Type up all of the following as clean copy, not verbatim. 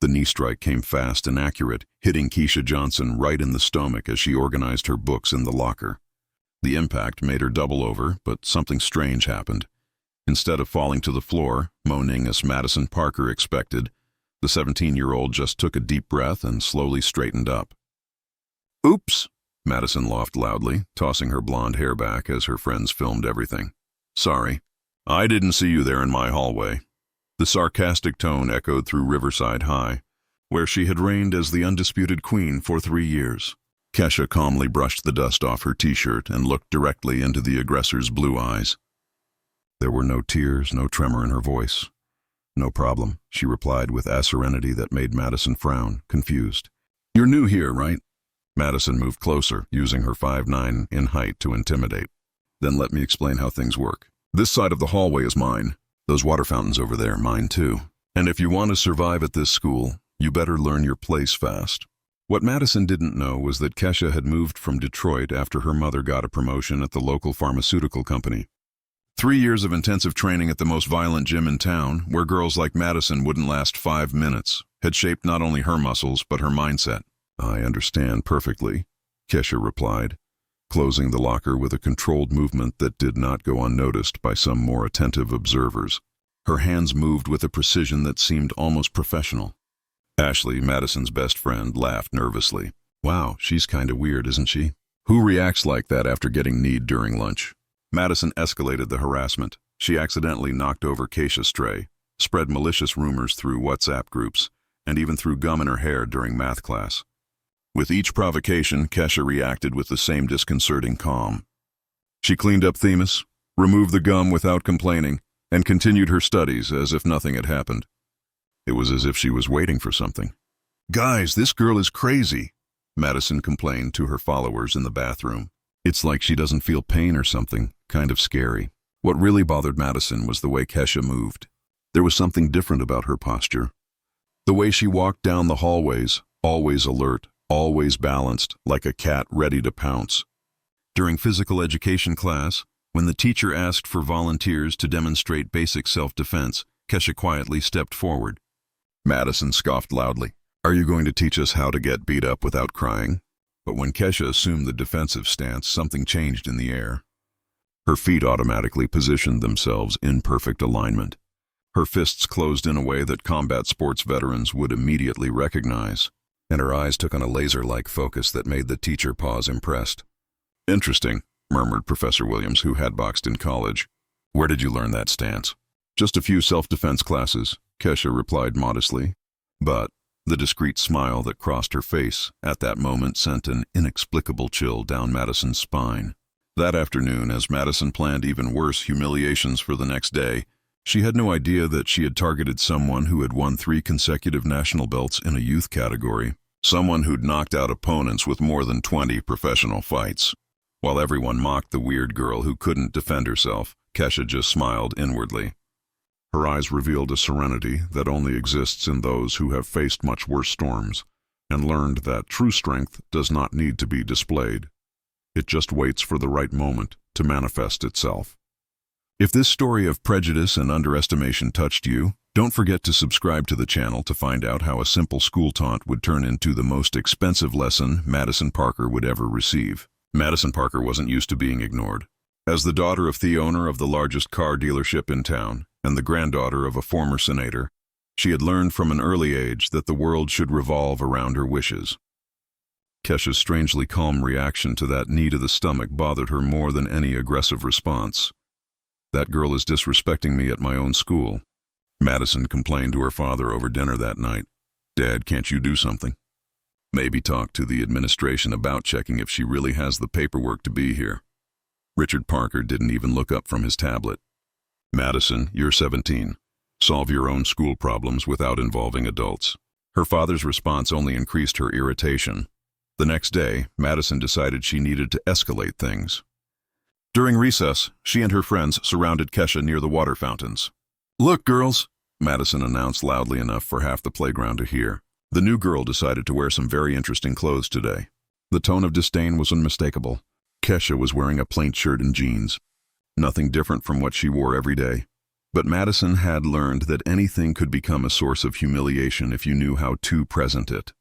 The knee strike came fast and accurate, hitting Keisha Johnson right in the stomach as she organized her books in the locker. The impact made her double over, but something strange happened. Instead of falling to the floor, moaning as Madison Parker expected, the 17-year-old just took a deep breath and slowly straightened up. "Oops," Madison laughed loudly, tossing her blonde hair back as her friends filmed everything. "Sorry. I didn't see you there in my hallway." The sarcastic tone echoed through Riverside High, where she had reigned as the undisputed queen for 3 years. Kesha calmly brushed the dust off her t-shirt and looked directly into the aggressor's blue eyes. There were no tears, no tremor in her voice. "No problem," she replied with a serenity that made Madison frown, confused. "You're new here, right?" Madison moved closer, using her 5'9" in height to intimidate. "Then let me explain how things work. This side of the hallway is mine. Those water fountains over there, mine too. And if you want to survive at this school, you better learn your place fast." What Madison didn't know was that Kesha had moved from Detroit after her mother got a promotion at the local pharmaceutical company. 3 years of intensive training at the most violent gym in town, where girls like Madison wouldn't last 5 minutes, had shaped not only her muscles but her mindset. "I understand perfectly," Kesha replied, closing the locker with a controlled movement that did not go unnoticed by some more attentive observers. Her hands moved with a precision that seemed almost professional. Ashley, Madison's best friend, laughed nervously. "Wow, she's kinda weird, isn't she? Who reacts like that after getting kneed during lunch?" Madison escalated the harassment. She accidentally knocked over Keisha's tray, spread malicious rumors through WhatsApp groups, and even threw gum in her hair during math class. With each provocation, Kesha reacted with the same disconcerting calm. She cleaned up Themis, removed the gum without complaining, and continued her studies as if nothing had happened. It was as if she was waiting for something. "Guys, this girl is crazy," Madison complained to her followers in the bathroom. "It's like she doesn't feel pain or something, kind of scary." What really bothered Madison was the way Kesha moved. There was something different about her posture. The way she walked down the hallways, always alert, always balanced, like a cat ready to pounce. During physical education class, when the teacher asked for volunteers to demonstrate basic self-defense, Kesha quietly stepped forward. Madison scoffed loudly. "Are you going to teach us how to get beat up without crying?" But when Kesha assumed the defensive stance, something changed in the air. Her feet automatically positioned themselves in perfect alignment. Her fists closed in a way that combat sports veterans would immediately recognize, and her eyes took on a laser-like focus that made the teacher pause impressed. "Interesting," murmured Professor Williams, who had boxed in college. "Where did you learn that stance?" "Just a few self-defense classes," Kesha replied modestly. But the discreet smile that crossed her face at that moment sent an inexplicable chill down Madison's spine. That afternoon, as Madison planned even worse humiliations for the next day, she had no idea that she had targeted someone who had won 3 consecutive national belts in a youth category, someone who'd knocked out opponents with more than 20 professional fights. While everyone mocked the weird girl who couldn't defend herself, Kesha just smiled inwardly. Her eyes revealed a serenity that only exists in those who have faced much worse storms, and learned that true strength does not need to be displayed. It just waits for the right moment to manifest itself. If this story of prejudice and underestimation touched you, don't forget to subscribe to the channel to find out how a simple school taunt would turn into the most expensive lesson Madison Parker would ever receive. Madison Parker wasn't used to being ignored. As the daughter of the owner of the largest car dealership in town, and the granddaughter of a former senator, she had learned from an early age that the world should revolve around her wishes. Kesha's strangely calm reaction to that knee to the stomach bothered her more than any aggressive response. "That girl is disrespecting me at my own school," Madison complained to her father over dinner that night. "Dad, can't you do something? Maybe talk to the administration about checking if she really has the paperwork to be here." Richard Parker didn't even look up from his tablet. "Madison, you're 17. Solve your own school problems without involving adults." Her father's response only increased her irritation. The next day, Madison decided she needed to escalate things. During recess, she and her friends surrounded Kesha near the water fountains. "Look, girls," Madison announced loudly enough for half the playground to hear. The new girl decided to wear some very interesting clothes today. The tone of disdain was unmistakable. Kesha was wearing a plain shirt and jeans. Nothing different from what she wore every day. But Madison had learned that anything could become a source of humiliation if you knew how to present it.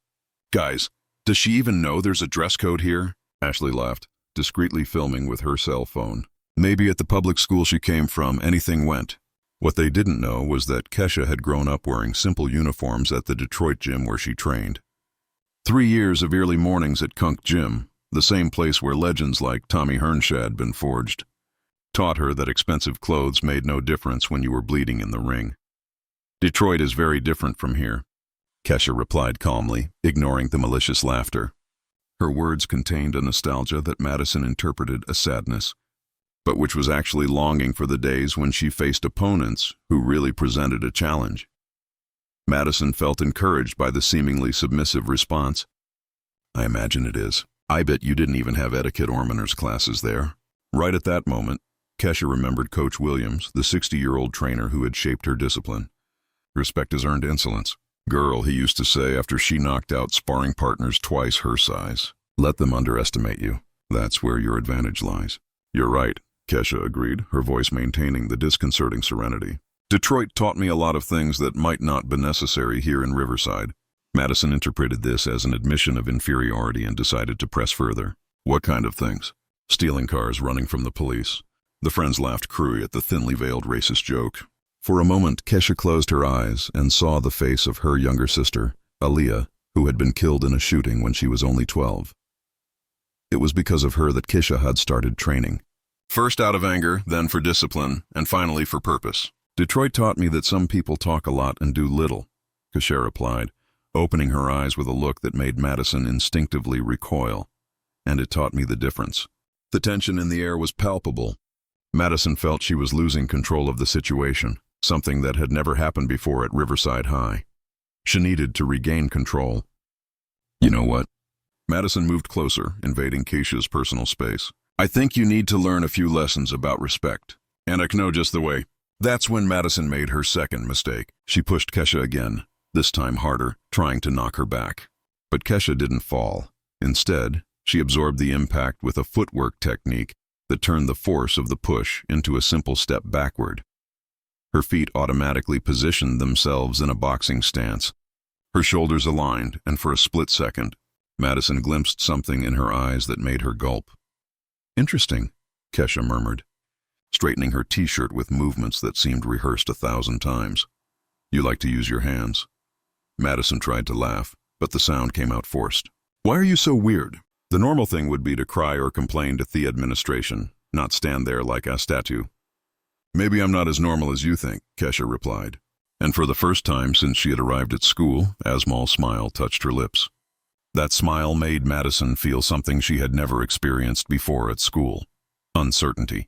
"Guys, does she even know there's a dress code here?" Ashley laughed, discreetly filming with her cell phone. Maybe at the public school she came from, anything went. What they didn't know was that Kesha had grown up wearing simple uniforms at the Detroit gym where she trained. 3 years of early mornings at Kunk Gym, the same place where legends like Tommy Hearnshaw had been forged, taught her that expensive clothes made no difference when you were bleeding in the ring. "Detroit is very different from here," Kesha replied calmly, ignoring the malicious laughter. Her words contained a nostalgia that Madison interpreted as sadness, but which was actually longing for the days when she faced opponents who really presented a challenge. Madison felt encouraged by the seemingly submissive response. "I imagine it is. I bet you didn't even have etiquette or manners classes there." Right at that moment, Kesha remembered Coach Williams, the 60-year-old trainer who had shaped her discipline. "Respect is earned insolence. Girl," he used to say after she knocked out sparring partners twice her size. "Let them underestimate you. That's where your advantage lies." "You're right," Kesha agreed, her voice maintaining the disconcerting serenity. "Detroit taught me a lot of things that might not be necessary here in Riverside." Madison interpreted this as an admission of inferiority and decided to press further. "What kind of things?" "Stealing cars, running from the police." The friends laughed cruelly at the thinly veiled racist joke. For a moment, Kesha closed her eyes and saw the face of her younger sister, Aaliyah, who had been killed in a shooting when she was only 12. It was because of her that Kesha had started training. First out of anger, then for discipline, and finally for purpose. "Detroit taught me that some people talk a lot and do little," Kesha replied, opening her eyes with a look that made Madison instinctively recoil. "And it taught me the difference." The tension in the air was palpable. Madison felt she was losing control of the situation, something that had never happened before at Riverside High. She needed to regain control. "You know what?" Madison moved closer, invading Kesha's personal space. "I think you need to learn a few lessons about respect. And I know just the way." That's when Madison made her second mistake. She pushed Kesha again, this time harder, trying to knock her back. But Kesha didn't fall. Instead, she absorbed the impact with a footwork technique that turned the force of the push into a simple step backward. Her feet automatically positioned themselves in a boxing stance. Her shoulders aligned, and for a split second, Madison glimpsed something in her eyes that made her gulp. "Interesting," Kesha murmured, straightening her t-shirt with movements that seemed rehearsed 1,000 times. "You like to use your hands." Madison tried to laugh, but the sound came out forced. "Why are you so weird?" The normal thing would be to cry or complain to the administration, not stand there like a statue. "Maybe I'm not as normal as you think," Kesha replied. And for the first time since she had arrived at school, Asmal's smile touched her lips. That smile made Madison feel something she had never experienced before at school: uncertainty.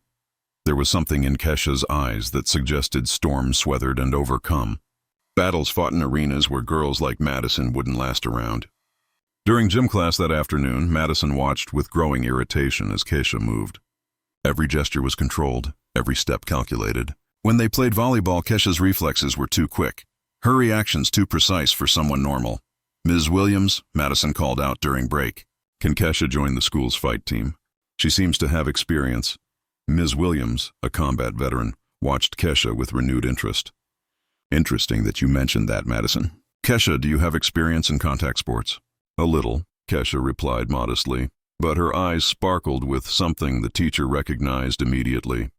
There was something in Kesha's eyes that suggested storms weathered and overcome, battles fought in arenas where girls like Madison wouldn't last around. During gym class that afternoon, Madison watched with growing irritation as Kesha moved. Every gesture was controlled, every step calculated. When they played volleyball, Kesha's reflexes were too quick, her reactions too precise for someone normal. "Ms. Williams," Madison called out during break. "Can Kesha join the school's fight team? She seems to have experience." Ms. Williams, a combat veteran, watched Kesha with renewed interest. "Interesting that you mentioned that, Madison. Kesha, do you have experience in contact sports?" "A little," Kesha replied modestly, but her eyes sparkled with something the teacher recognized immediately.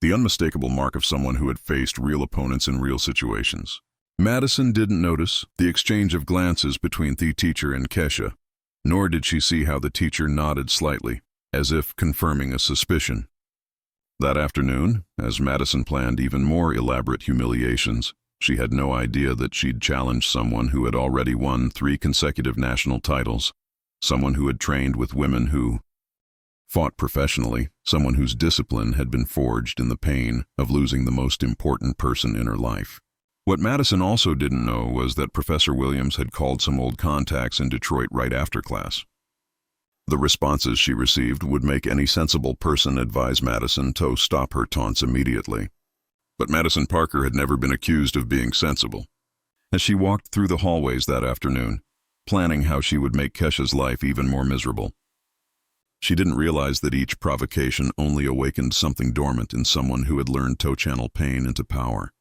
The unmistakable mark of someone who had faced real opponents in real situations. Madison didn't notice the exchange of glances between the teacher and Kesha, nor did she see how the teacher nodded slightly, as if confirming a suspicion. That afternoon, as Madison planned even more elaborate humiliations, she had no idea that she'd challenged someone who had already won 3 consecutive national titles, someone who had trained with women who fought professionally, someone whose discipline had been forged in the pain of losing the most important person in her life. What Madison also didn't know was that Professor Williams had called some old contacts in Detroit right after class. The responses she received would make any sensible person advise Madison to stop her taunts immediately. But Madison Parker had never been accused of being sensible. As she walked through the hallways that afternoon, planning how she would make Kesha's life even more miserable, She didn't realize that each provocation only awakened something dormant in someone who had learned to channel pain into power.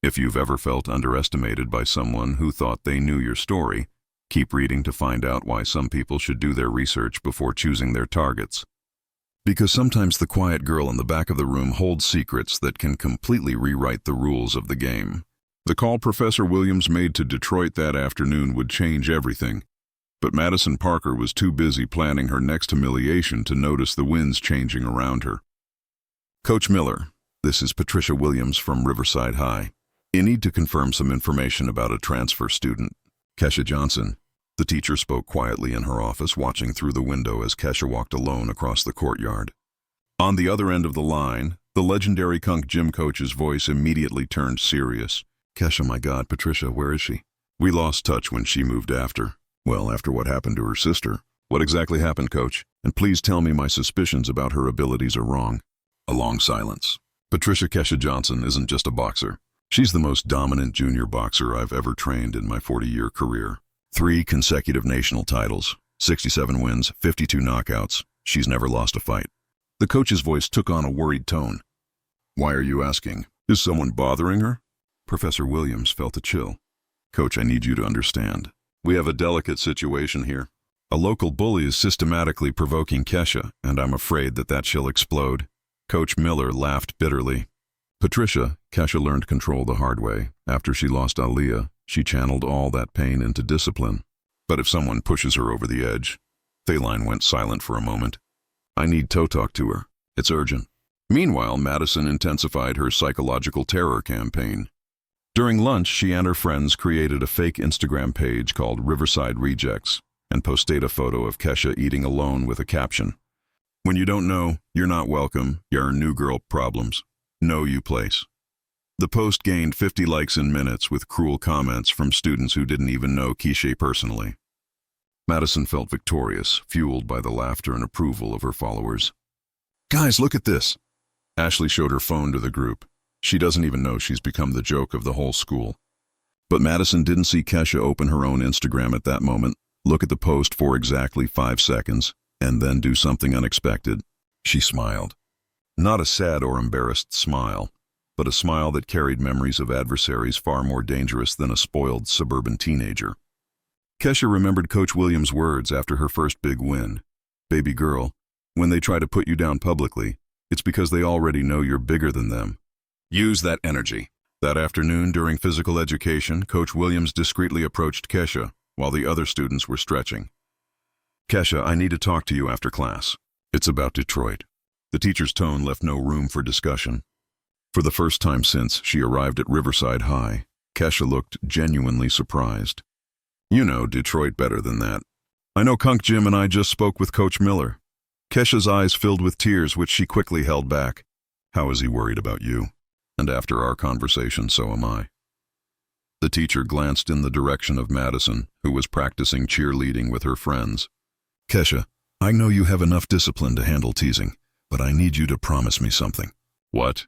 If you've ever felt underestimated by someone who thought they knew your story, keep reading to find out why some people should do their research before choosing their targets. Because sometimes the quiet girl in the back of the room holds secrets that can completely rewrite the rules of the game. The call Professor Williams made to Detroit that afternoon would change everything, but Madison Parker was too busy planning her next humiliation to notice the winds changing around her. Coach Miller, this is Patricia Williams from Riverside High. You need to confirm some information about a transfer student, Kesha Johnson. The teacher spoke quietly in her office, watching through the window as Kesha walked alone across the courtyard. On the other end of the line, the legendary Kunk gym coach's voice immediately turned serious. Kesha, my God, Patricia, where is she? We lost touch when she moved after. Well, after what happened to her sister. What exactly happened, Coach? And please tell me my suspicions about her abilities are wrong. A long silence. Patricia Kesha Johnson isn't just a boxer. She's the most dominant junior boxer I've ever trained in my 40-year career. 3 consecutive national titles, 67 wins, 52 knockouts. She's never lost a fight. The coach's voice took on a worried tone. Why are you asking? Is someone bothering her? Professor Williams felt a chill. Coach, I need you to understand. We have a delicate situation here. A local bully is systematically provoking Kesha, and I'm afraid that she'll explode. Coach Miller laughed bitterly. Patricia, Kesha learned control the hard way. After she lost Aaliyah, she channeled all that pain into discipline. But if someone pushes her over the edge... Thaline went silent for a moment. I need to talk to her. It's urgent. Meanwhile, Madison intensified her psychological terror campaign. During lunch, she and her friends created a fake Instagram page called Riverside Rejects and posted a photo of Kesha eating alone with a caption. When you don't know, you're not welcome. You're new girl problems. Know you place. The post gained 50 likes in minutes with cruel comments from students who didn't even know Kesha personally. Madison felt victorious, fueled by the laughter and approval of her followers. Guys, look at this. Ashley showed her phone to the group. She doesn't even know she's become the joke of the whole school. But Madison didn't see Kesha open her own Instagram at that moment, look at the post for exactly 5 seconds, and then do something unexpected. She smiled. Not a sad or embarrassed smile, but a smile that carried memories of adversaries far more dangerous than a spoiled suburban teenager. Kesha remembered Coach Williams' words after her first big win. Baby girl, when they try to put you down publicly, it's because they already know you're bigger than them. Use that energy. That afternoon during physical education, Coach Williams discreetly approached Kesha while the other students were stretching. Kesha, I need to talk to you after class. It's about Detroit. The teacher's tone left no room for discussion. For the first time since she arrived at Riverside High, Kesha looked genuinely surprised. You know Detroit better than that. I know Kunk Jim and I just spoke with Coach Miller. Kesha's eyes filled with tears, which she quickly held back. How is he worried about you? And after our conversation, so am I. The teacher glanced in the direction of Madison, who was practicing cheerleading with her friends. Kesha, I know you have enough discipline to handle teasing, but I need you to promise me something. What?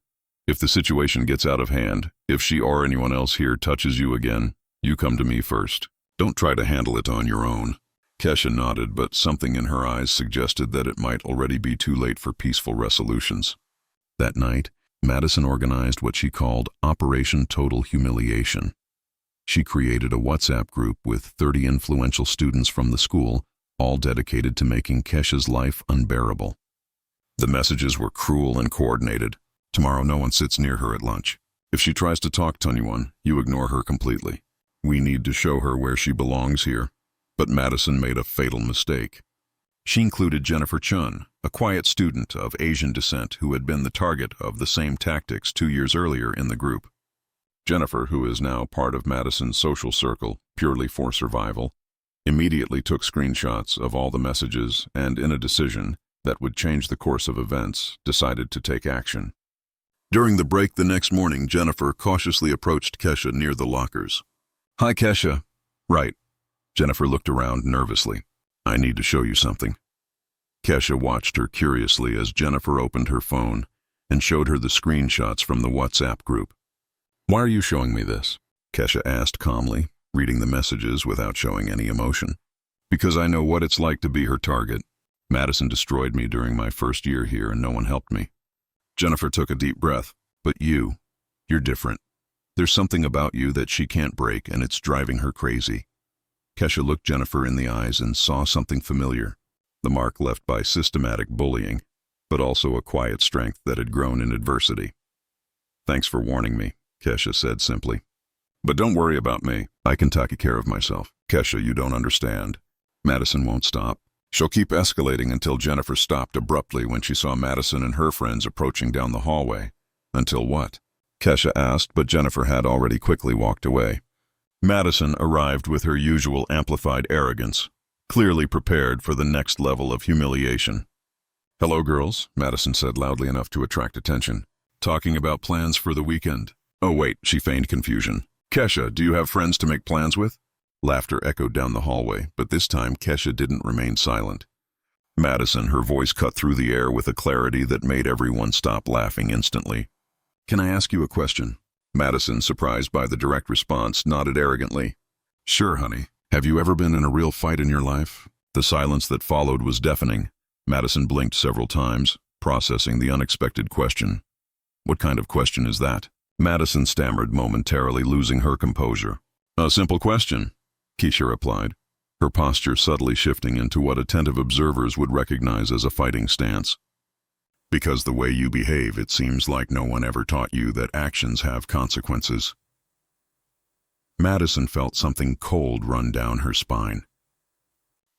If the situation gets out of hand, if she or anyone else here touches you again, you come to me first. Don't try to handle it on your own. Kesha nodded, but something in her eyes suggested that it might already be too late for peaceful resolutions. That night, Madison organized what she called Operation Total Humiliation. She created a WhatsApp group with 30 influential students from the school, all dedicated to making Kesha's life unbearable. The messages were cruel and coordinated. Tomorrow no one sits near her at lunch. If she tries to talk to anyone, you ignore her completely. We need to show her where she belongs here. But Madison made a fatal mistake. She included Jennifer Chun, a quiet student of Asian descent who had been the target of the same tactics 2 years earlier in the group. Jennifer, who is now part of Madison's social circle, purely for survival, immediately took screenshots of all the messages and, in a decision that would change the course of events, decided to take action. During the break the next morning, Jennifer cautiously approached Kesha near the lockers. Hi, Kesha. Right. Jennifer looked around nervously. I need to show you something. Kesha watched her curiously as Jennifer opened her phone and showed her the screenshots from the WhatsApp group. Why are you showing me this? Kesha asked calmly, reading the messages without showing any emotion. Because I know what it's like to be her target. Madison destroyed me during my first year here and no one helped me. Jennifer took a deep breath. But you're different. There's something about you that she can't break and it's driving her crazy. Kesha looked Jennifer in the eyes and saw something familiar. The mark left by systematic bullying, but also a quiet strength that had grown in adversity. Thanks for warning me, Kesha said simply. But don't worry about me. I can take care of myself. Kesha, you don't understand. Madison won't stop. She'll keep escalating until Jennifer stopped abruptly when she saw Madison and her friends approaching down the hallway. Until what? Kesha asked, but Jennifer had already quickly walked away. Madison arrived with her usual amplified arrogance, clearly prepared for the next level of humiliation. Hello, girls, Madison said loudly enough to attract attention. Talking about plans for the weekend. Oh wait, she feigned confusion. Kesha, do you have friends to make plans with? Laughter echoed down the hallway, but this time Kesha didn't remain silent. Madison, her voice cut through the air with a clarity that made everyone stop laughing instantly. Can I ask you a question? Madison, surprised by the direct response, nodded arrogantly. Sure, honey. Have you ever been in a real fight in your life? The silence that followed was deafening. Madison blinked several times, processing the unexpected question. What kind of question is that? Madison stammered, momentarily losing her composure. A simple question, Keisha replied, her posture subtly shifting into what attentive observers would recognize as a fighting stance. Because the way you behave, it seems like no one ever taught you that actions have consequences. Madison felt something cold run down her spine.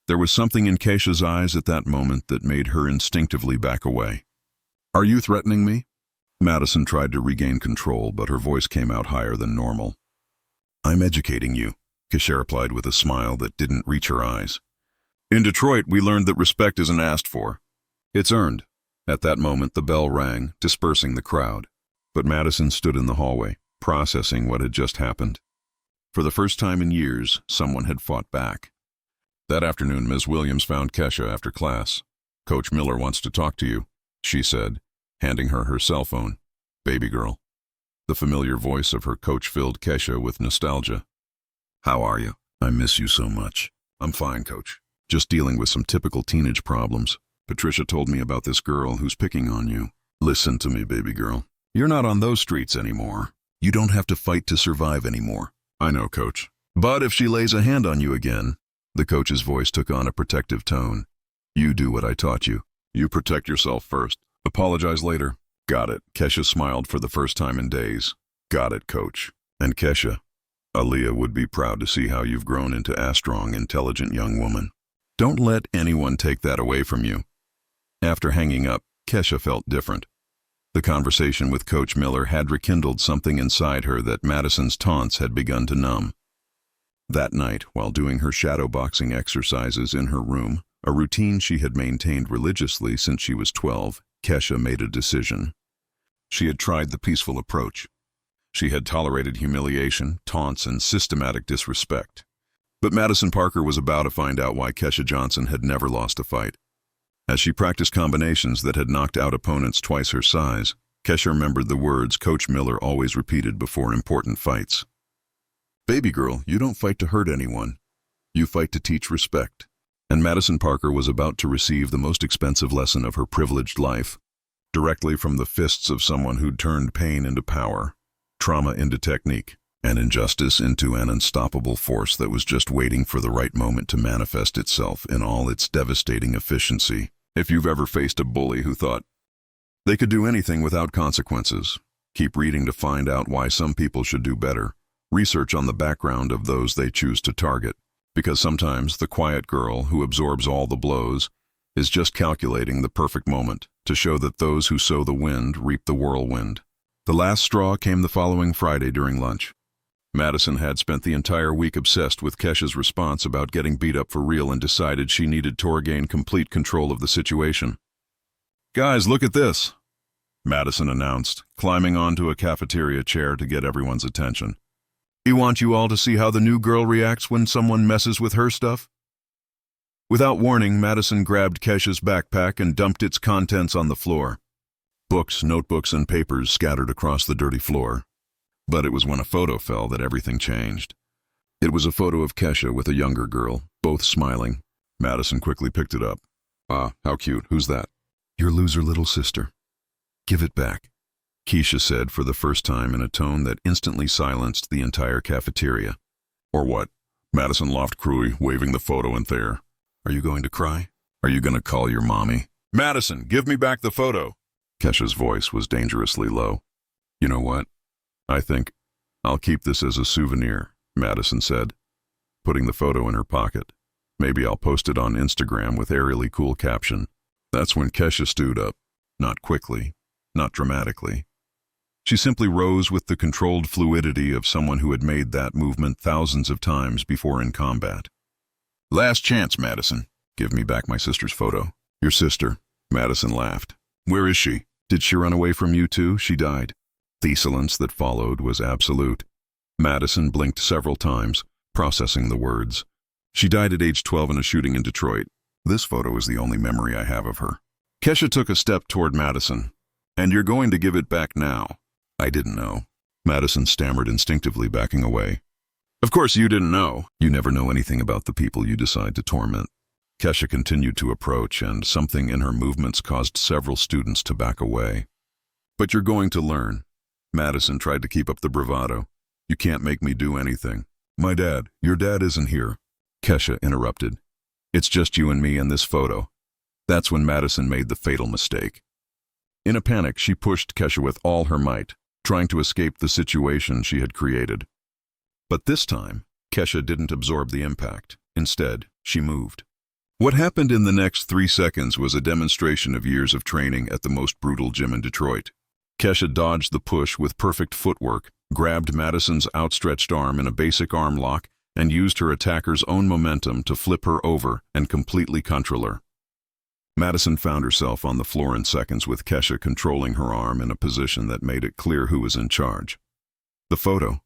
There was something in Keisha's eyes at that moment that made her instinctively back away. Are you threatening me? Madison tried to regain control, but her voice came out higher than normal. I'm educating you, Keisha replied with a smile that didn't reach her eyes. In Detroit, we learned that respect isn't asked for. It's earned. At that moment, the bell rang, dispersing the crowd. But Madison stood in the hallway, processing what had just happened. For the first time in years, someone had fought back. That afternoon, Ms. Williams found Kesha after class. Coach Miller wants to talk to you, she said, handing her cell phone. Baby girl. The familiar voice of her coach filled Kesha with nostalgia. How are you? I miss you so much. I'm fine, coach. Just dealing with some typical teenage problems. Patricia told me about this girl who's picking on you. Listen to me, baby girl. You're not on those streets anymore. You don't have to fight to survive anymore. I know, coach. But if she lays a hand on you again, the coach's voice took on a protective tone. You do what I taught you. You protect yourself first. Apologize later. Got it. Kesha smiled for the first time in days. Got it, coach. And Kesha, Aaliyah would be proud to see how you've grown into a strong, intelligent young woman. Don't let anyone take that away from you. After hanging up, Kesha felt different. The conversation with Coach Miller had rekindled something inside her that Madison's taunts had begun to numb. That night, while doing her shadowboxing exercises in her room, a routine she had maintained religiously since she was 12, Kesha made a decision. She had tried the peaceful approach. She had tolerated humiliation, taunts, and systematic disrespect. But Madison Parker was about to find out why Kesha Johnson had never lost a fight. As she practiced combinations that had knocked out opponents twice her size, Kesha remembered the words Coach Miller always repeated before important fights. Baby girl, you don't fight to hurt anyone. You fight to teach respect. And Madison Parker was about to receive the most expensive lesson of her privileged life, directly from the fists of someone who'd turned pain into power, trauma into technique, and injustice into an unstoppable force that was just waiting for the right moment to manifest itself in all its devastating efficiency. If you've ever faced a bully who thought they could do anything without consequences, keep reading to find out why some people should do better. Research on the background of those they choose to target, because sometimes the quiet girl who absorbs all the blows is just calculating the perfect moment to show that those who sow the wind reap the whirlwind. The last straw came the following Friday during lunch. Madison had spent the entire week obsessed with Kesha's response about getting beat up for real and decided she needed to regain complete control of the situation. Guys, look at this, Madison announced, climbing onto a cafeteria chair to get everyone's attention. We want you all to see how the new girl reacts when someone messes with her stuff. Without warning, Madison grabbed Kesha's backpack and dumped its contents on the floor. Books, notebooks, and papers scattered across the dirty floor. But it was when a photo fell that everything changed. It was a photo of Kesha with a younger girl, both smiling. Madison quickly picked it up. Ah, how cute. Who's that? Your loser little sister. Give it back, Keisha said for the first time in a tone that instantly silenced the entire cafeteria. Or what? Madison laughed cruelly, waving the photo in the air. Are you going to cry? Are you going to call your mommy? Madison, give me back the photo. Kesha's voice was dangerously low. You know what? I think I'll keep this as a souvenir, Madison said, putting the photo in her pocket. Maybe I'll post it on Instagram with aerially cool caption. That's when Kesha stood up. Not quickly, not dramatically. She simply rose with the controlled fluidity of someone who had made that movement thousands of times before in combat. Last chance, Madison. Give me back my sister's photo. Your sister. Madison laughed. Where is she? Did she run away from you too? She died. The silence that followed was absolute. Madison blinked several times, processing the words. She died at age 12 in a shooting in Detroit. This photo is the only memory I have of her. Kesha took a step toward Madison. And you're going to give it back now. I didn't know. Madison stammered instinctively, backing away. Of course you didn't know. You never know anything about the people you decide to torment. Kesha continued to approach, and something in her movements caused several students to back away. But you're going to learn. Madison tried to keep up the bravado. You can't make me do anything. Your dad isn't here. Kesha interrupted. It's just you and me in this photo. That's when Madison made the fatal mistake. In a panic, she pushed Kesha with all her might, trying to escape the situation she had created. But this time, Kesha didn't absorb the impact. Instead, she moved. What happened in the next 3 seconds was a demonstration of years of training at the most brutal gym in Detroit. Kesha dodged the push with perfect footwork, grabbed Madison's outstretched arm in a basic arm lock, and used her attacker's own momentum to flip her over and completely control her. Madison found herself on the floor in seconds with Kesha controlling her arm in a position that made it clear who was in charge. The photo,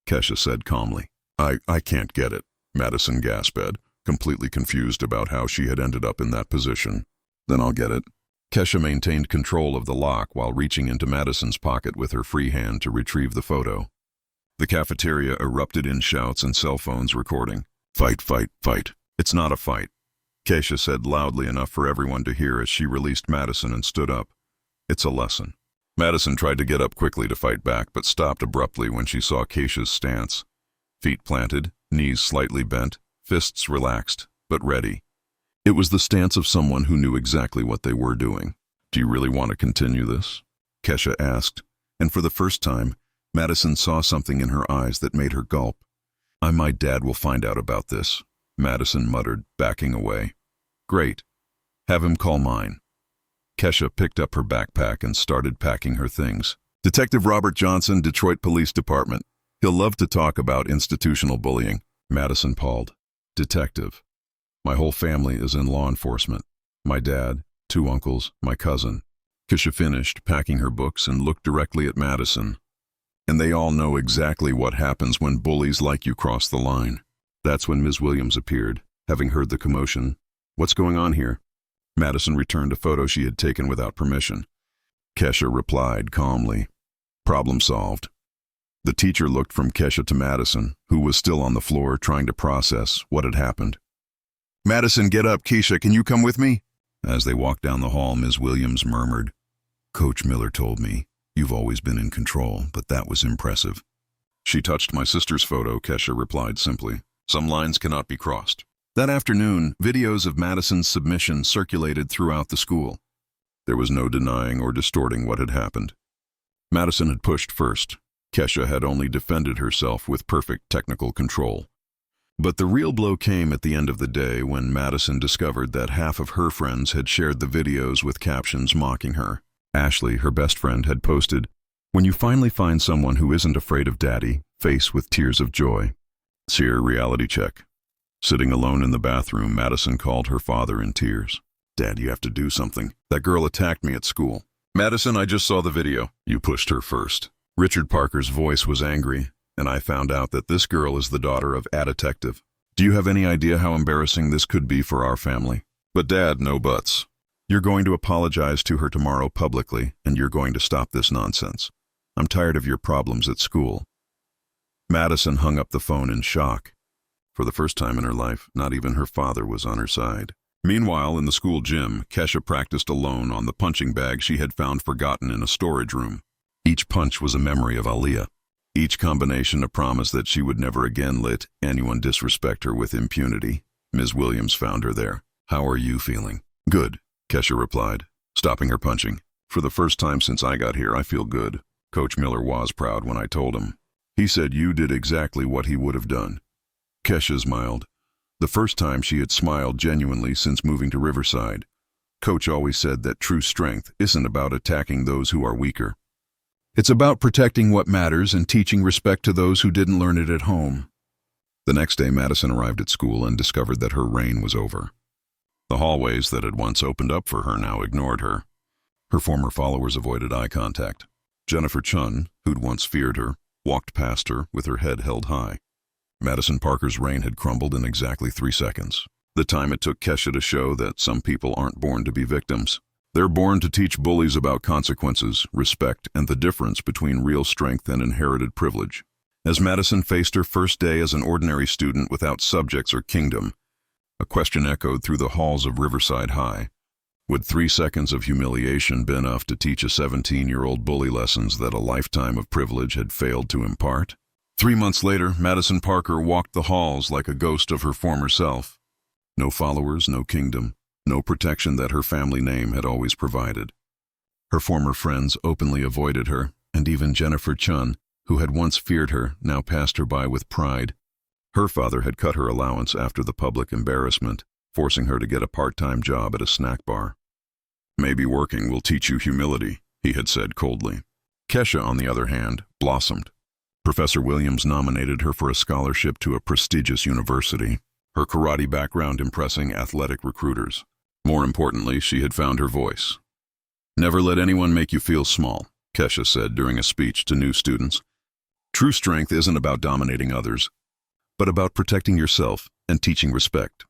Kesha said calmly. I can't get it, Madison gasped, completely confused about how she had ended up in that position. Then I'll get it. Kesha maintained control of the lock while reaching into Madison's pocket with her free hand to retrieve the photo. The cafeteria erupted in shouts and cell phones recording. Fight, fight, fight. It's not a fight, Kesha said loudly enough for everyone to hear as she released Madison and stood up. It's a lesson. Madison tried to get up quickly to fight back, but stopped abruptly when she saw Kesha's stance. Feet planted, knees slightly bent, fists relaxed, but ready. It was the stance of someone who knew exactly what they were doing. Do you really want to continue this? Kesha asked, and for the first time, Madison saw something in her eyes that made her gulp. My dad will find out about this, Madison muttered, backing away. Great. Have him call mine. Kesha picked up her backpack and started packing her things. Detective Robert Johnson, Detroit Police Department. He'll love to talk about institutional bullying, Madison pawed. Detective. My whole family is in law enforcement. My dad, 2 uncles, my cousin. Kesha finished packing her books and looked directly at Madison. And they all know exactly what happens when bullies like you cross the line. That's when Ms. Williams appeared, having heard the commotion. What's going on here? Madison returned a photo she had taken without permission. Kesha replied calmly. Problem solved. The teacher looked from Kesha to Madison, who was still on the floor trying to process what had happened. Madison, get up. Keisha, can you come with me? As they walked down the hall, Ms. Williams murmured, Coach Miller told me, you've always been in control, but that was impressive. She touched my sister's photo, Kesha replied simply. Some lines cannot be crossed. That afternoon, videos of Madison's submission circulated throughout the school. There was no denying or distorting what had happened. Madison had pushed first. Kesha had only defended herself with perfect technical control. But the real blow came at the end of the day when Madison discovered that half of her friends had shared the videos with captions mocking her. Ashley, her best friend, had posted, When you finally find someone who isn't afraid of daddy, face with tears of joy. Seer reality check. Sitting alone in the bathroom, Madison called her father in tears. Dad, you have to do something. That girl attacked me at school. Madison, I just saw the video. You pushed her first. Richard Parker's voice was angry, and I found out that this girl is the daughter of a detective. Do you have any idea how embarrassing this could be for our family? But Dad, no buts. You're going to apologize to her tomorrow publicly, and you're going to stop this nonsense. I'm tired of your problems at school. Madison hung up the phone in shock. For the first time in her life, not even her father was on her side. Meanwhile, in the school gym, Kesha practiced alone on the punching bag she had found forgotten in a storage room. Each punch was a memory of Aliyah. Each combination a promise that she would never again let anyone disrespect her with impunity. Ms. Williams found her there. "How are you feeling?" "Good," Kesha replied, stopping her punching. "For the first time since I got here, I feel good." Coach Miller was proud when I told him. He said you did exactly what he would have done. Kesha smiled. The first time she had smiled genuinely since moving to Riverside. Coach always said that true strength isn't about attacking those who are weaker. It's about protecting what matters and teaching respect to those who didn't learn it at home. The next day, Madison arrived at school and discovered that her reign was over. The hallways that had once opened up for her now ignored her. Her former followers avoided eye contact. Jennifer Chun, who'd once feared her, walked past her with her head held high. Madison Parker's reign had crumbled in exactly 3 seconds. The time it took Kesha to show that some people aren't born to be victims. They're born to teach bullies about consequences, respect, and the difference between real strength and inherited privilege. As Madison faced her first day as an ordinary student without subjects or kingdom, a question echoed through the halls of Riverside High. Would 3 seconds of humiliation be enough to teach a 17-year-old bully lessons that a lifetime of privilege had failed to impart? 3 months later, Madison Parker walked the halls like a ghost of her former self. No followers, no kingdom, no protection that her family name had always provided. Her former friends openly avoided her, and even Jennifer Chun, who had once feared her, now passed her by with pride. Her father had cut her allowance after the public embarrassment, forcing her to get a part-time job at a snack bar. "Maybe working will teach you humility," he had said coldly. Kesha, on the other hand, blossomed. Professor Williams nominated her for a scholarship to a prestigious university, her karate background impressing athletic recruiters. More importantly, she had found her voice. "Never let anyone make you feel small," Kesha said during a speech to new students. "True strength isn't about dominating others, but about protecting yourself and teaching respect."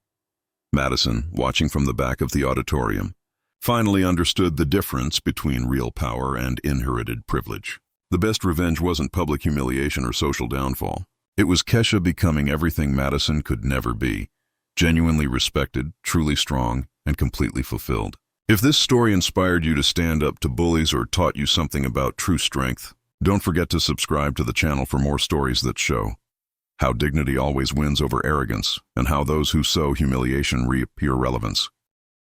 Madison, watching from the back of the auditorium, finally understood the difference between real power and inherited privilege. The best revenge wasn't public humiliation or social downfall. It was Kesha becoming everything Madison could never be, genuinely respected, truly strong, and completely fulfilled. If this story inspired you to stand up to bullies or taught you something about true strength, don't forget to subscribe to the channel for more stories that show how dignity always wins over arrogance and how those who sow humiliation reap irrelevance.